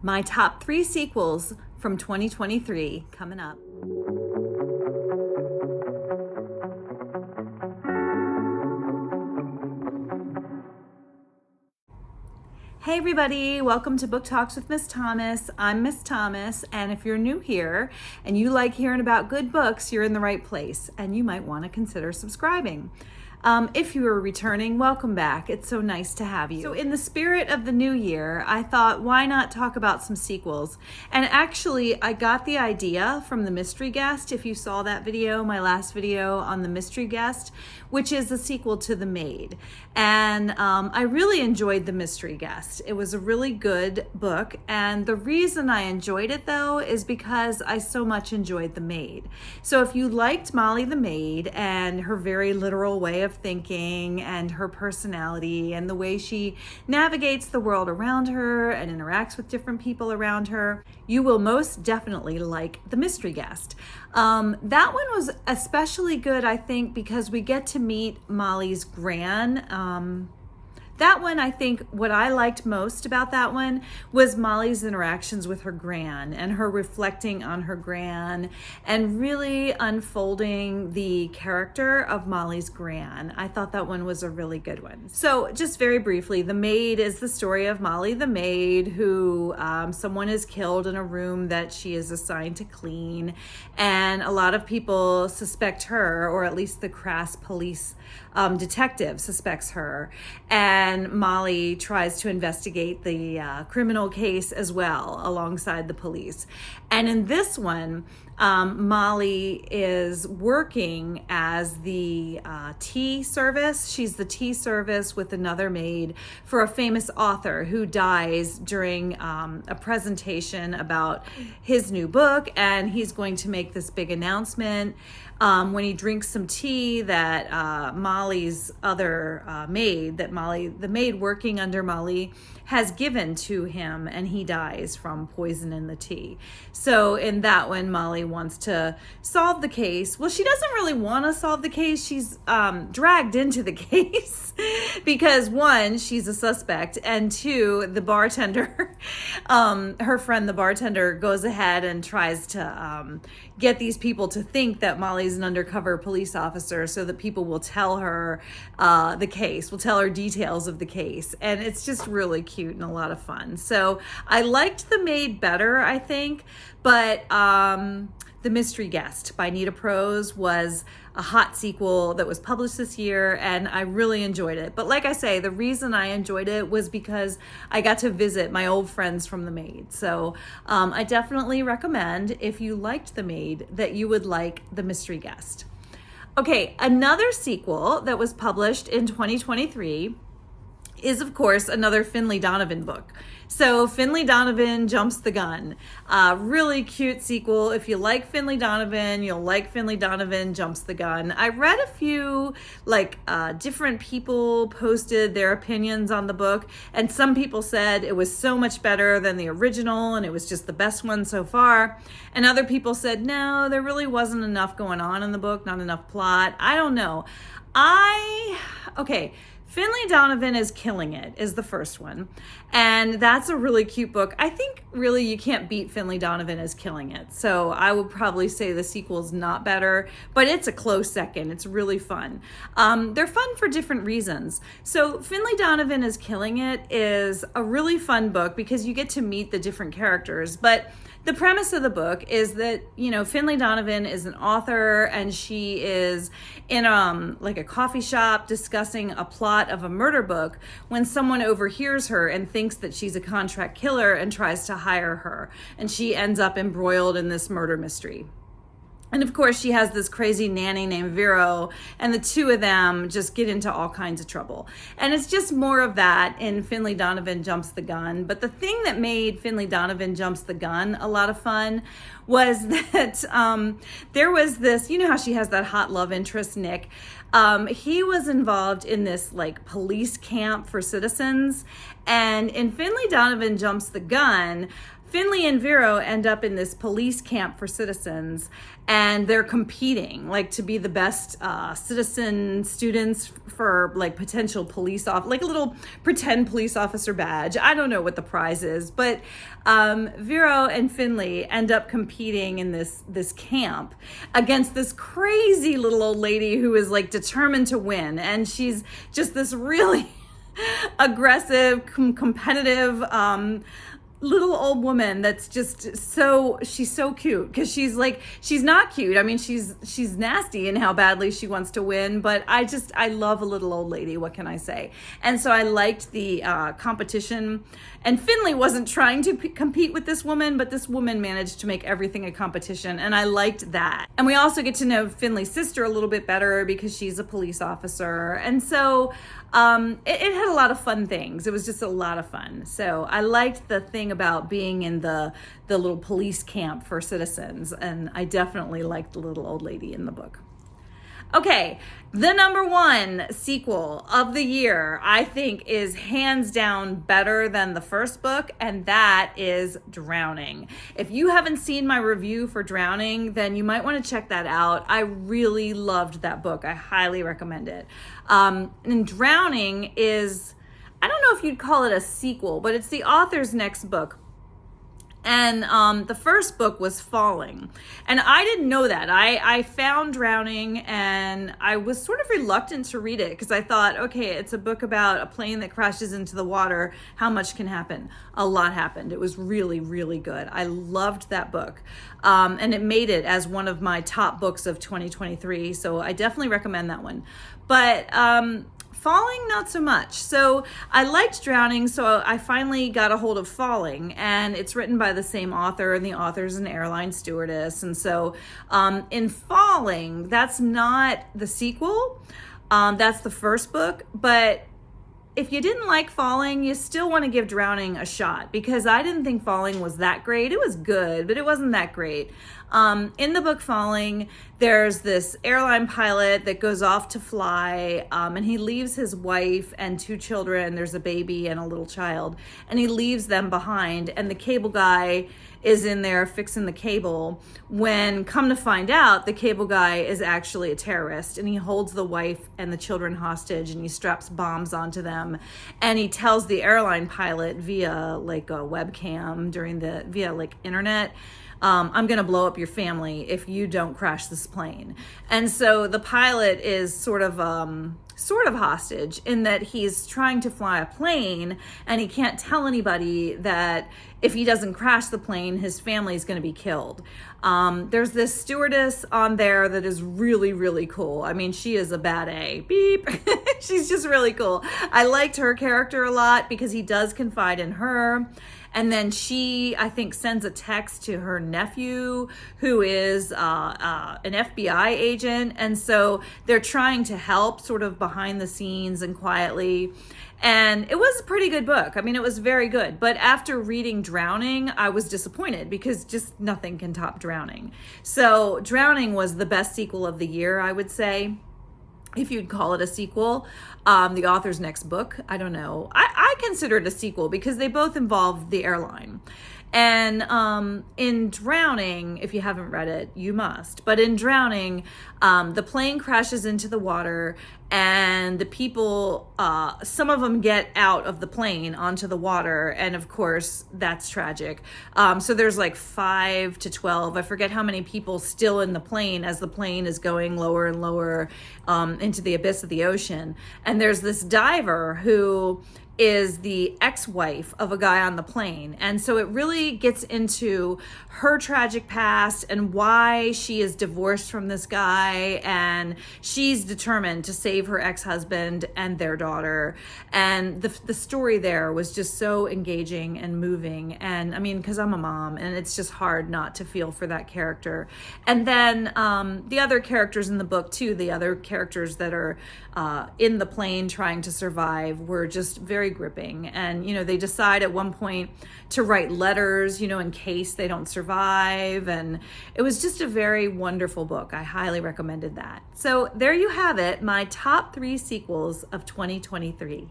My top 3 sequels from 2023 coming up. Hey everybody, welcome to Book Talks with Miss Thomas. I'm Miss Thomas, and if you're new here and you like hearing about good books, you're in the right place, and you might want to consider subscribing. If you are returning, welcome back. It's so nice to have you. So in the spirit of the new year, I thought, why not talk about some sequels? And actually, I got the idea from The Mystery Guest. If you saw that video, my last video on The Mystery Guest, which is a sequel to The Maid. And I really enjoyed The Mystery Guest. It was a really good book. And the reason I enjoyed it, though, is because I so much enjoyed The Maid. So if you liked Molly the Maid and her very literal way of thinking and her personality and the way she navigates the world around her and interacts with different people around her, you will most definitely like The Mystery Guest. That one was especially good, I think, because we get to meet Molly's gran. That one, I think what I liked most about that one was Molly's interactions with her gran and her reflecting on her gran and really unfolding the character of Molly's gran. I thought that one was a really good one. So just very briefly, The Maid is the story of Molly the maid who someone is killed in a room that she is assigned to clean, and a lot of people suspect her, or at least the crass police detective suspects her, and Molly tries to investigate the criminal case as well alongside the police. And in this one, Molly is working as the tea service. She's the tea service with another maid for a famous author who dies during a presentation about his new book, and he's going to make this big announcement when he drinks some tea that Molly's other maid, the maid working under Molly, has given to him, and he dies from poison in the tea. So in that one, Molly wants to solve the case. Well, she doesn't really want to solve the case. She's dragged into the case because, one, she's a suspect, and two, the bartender, her friend the bartender, goes ahead and tries to get these people to think that Molly's an undercover police officer so that people will tell her the case, will tell her details of the case. And it's just really cute and a lot of fun. So I liked The Maid better, I think, but The Mystery Guest by Nita Prose was a hot sequel that was published this year, and I really enjoyed it. But like I say, the reason I enjoyed it was because I got to visit my old friends from The Maid. So I definitely recommend, if you liked The Maid, that you would like The Mystery Guest. Okay, another sequel that was published in 2023 is, of course, another Finlay Donovan book. So Finlay Donovan Jumps the Gun. Really cute sequel. If you like Finlay Donovan, you'll like Finlay Donovan Jumps the Gun. I read a few different people posted their opinions on the book, and some people said it was so much better than the original and it was just the best one so far. And other people said, no, there really wasn't enough going on in the book, not enough plot. I don't know. Finlay Donovan is Killing It is the first one, and that's a really cute book. I think really you can't beat Finlay Donovan as Killing It, so I would probably say the sequel is not better, but it's a close second. It's really fun. They're fun for different reasons. So Finlay Donovan as Killing It is a really fun book because you get to meet the different characters, but the premise of the book is that, Finlay Donovan is an author, and she is in a coffee shop discussing a plot of a murder book when someone overhears her and thinks that she's a contract killer and tries to hire her. And she ends up embroiled in this murder mystery. And of course, she has this crazy nanny named Vero, and the two of them just get into all kinds of trouble. And it's just more of that in Finlay Donovan Jumps the Gun. But the thing that made Finlay Donovan Jumps the Gun a lot of fun was that there was this, how she has that hot love interest, Nick. He was involved in this like police camp for citizens, and in Finley Donovan Jumps the Gun, Finley and Vero end up in this police camp for citizens, and they're competing like to be the best citizen students for like potential police off, like a little pretend police officer badge. I don't know what the prize is, but Vero and Finley end up competing in this camp against this crazy little old lady who is like determined to win, and she's just this really aggressive, competitive little old woman that's just she's so cute, because she's not cute. I mean, she's nasty in how badly she wants to win, but I love a little old lady. What can I say? And so I liked the competition, and Finley wasn't trying to compete with this woman, but this woman managed to make everything a competition, and I liked that. And we also get to know Finley's sister a little bit better because she's a police officer, and so it had a lot of fun things. It was just a lot of fun. So I liked the thing about being in the little police camp for citizens, and I definitely liked the little old lady in the book. Okay, the number one sequel of the year, I think, is hands down better than the first book, and that is Drowning. If you haven't seen my review for Drowning, then you might want to check that out. I really loved that book. I highly recommend it. And Drowning is, I don't know if you'd call it a sequel, but it's the author's next book. And the first book was Falling. And I didn't know that. I found Drowning, and I was sort of reluctant to read it because I thought, okay, it's a book about a plane that crashes into the water. How much can happen? A lot happened. It was really, really good. I loved that book. And it made it as one of my top books of 2023. So I definitely recommend that one. But Falling, not so much. So I liked Drowning, so I finally got a hold of Falling, and it's written by the same author, and the author's an airline stewardess. And so in Falling, that's not the sequel. That's the first book, but if you didn't like Falling, you still want to give Drowning a shot, because I didn't think Falling was that great. It was good, but it wasn't that great. In the book Falling, there's this airline pilot that goes off to fly, and he leaves his wife and 2 children. There's a baby and a little child, and he leaves them behind, and the cable guy is in there fixing the cable, when come to find out the cable guy is actually a terrorist, and he holds the wife and the children hostage, and he straps bombs onto them, and he tells the airline pilot via like a webcam via like internet, I'm going to blow up your family if you don't crash this plane. And so the pilot is sort of hostage in that he's trying to fly a plane, and he can't tell anybody that if he doesn't crash the plane, his family is going to be killed. There's this stewardess on there that is really, really cool. I mean, she is a bad A. Beep. She's just really cool. I liked her character a lot because he does confide in her. And then she, I think, sends a text to her nephew, who is an FBI agent. And so they're trying to help sort of behind the scenes and quietly. And it was a pretty good book. I mean, it was very good. But after reading Drowning, I was disappointed because just nothing can top Drowning. So Drowning was the best sequel of the year, I would say, if you'd call it a sequel. The author's next book, I don't know. I consider it a sequel because they both involve the airline. And in Drowning, if you haven't read it, you must. But in Drowning, the plane crashes into the water, and the people, some of them get out of the plane onto the water, and of course, that's tragic. So there's like 5 to 12, I forget how many people still in the plane as the plane is going lower and lower into the abyss of the ocean. And there's this diver who is the ex-wife of a guy on the plane. And so it really gets into her tragic past and why she is divorced from this guy, and she's determined to save her ex-husband and their daughter. And the story there was just so engaging and moving. And I mean, because I'm a mom, and it's just hard not to feel for that character. And then the other characters in the book too, the other characters that are in the plane trying to survive, were just very very gripping. And, they decide at one point to write letters, in case they don't survive. And it was just a very wonderful book. I highly recommended that. So there you have it, my top 3 sequels of 2023.